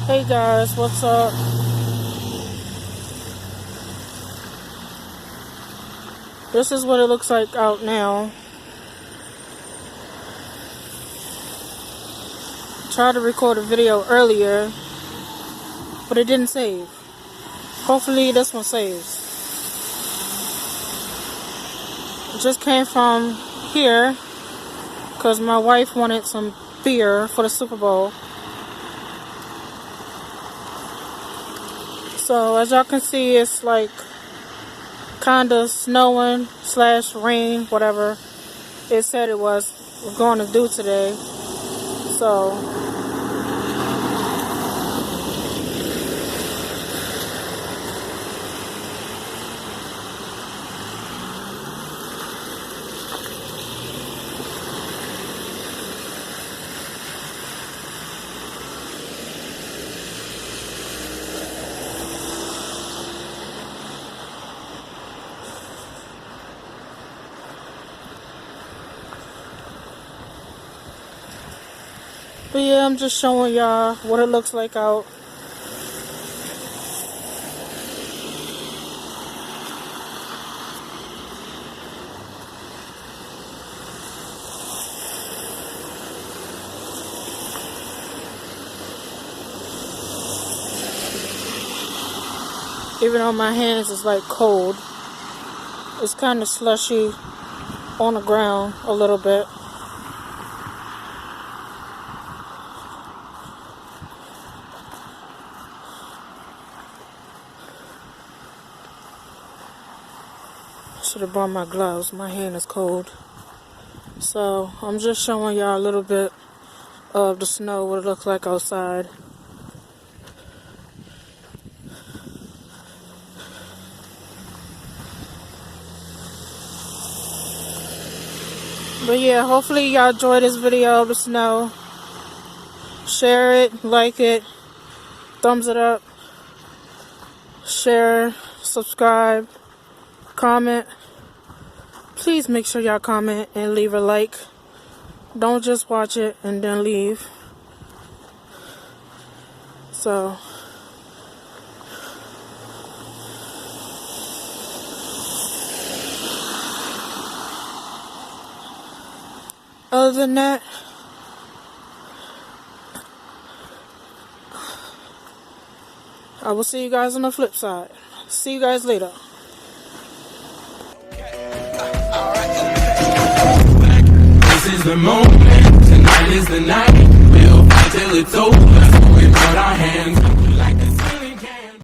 Hey guys, what's up? This is what it looks like out now. Tried to record a video earlier, but it didn't save. Hopefully this one saves. It just came from here because my wife wanted some beer for the Super Bowl. So as y'all can see, it's like kinda snowing / rain, whatever it said it was going to do today. So but yeah, I'm just showing y'all what it looks like out. Even though my hands is like cold, it's kind of slushy on the ground a little bit. Should have brought my gloves. My hand is cold. So I'm just showing y'all a little bit of the snow, what it looks like outside. But yeah, hopefully y'all enjoy this video of the snow. Share it, like it, thumbs it up, share, subscribe, comment. Please make sure y'all comment and leave a like. Don't just watch it and then leave. So other than that, I will see you guys on the flip side. See you guys later. This is the moment, tonight is the night. We'll fight till it's over. We put our hands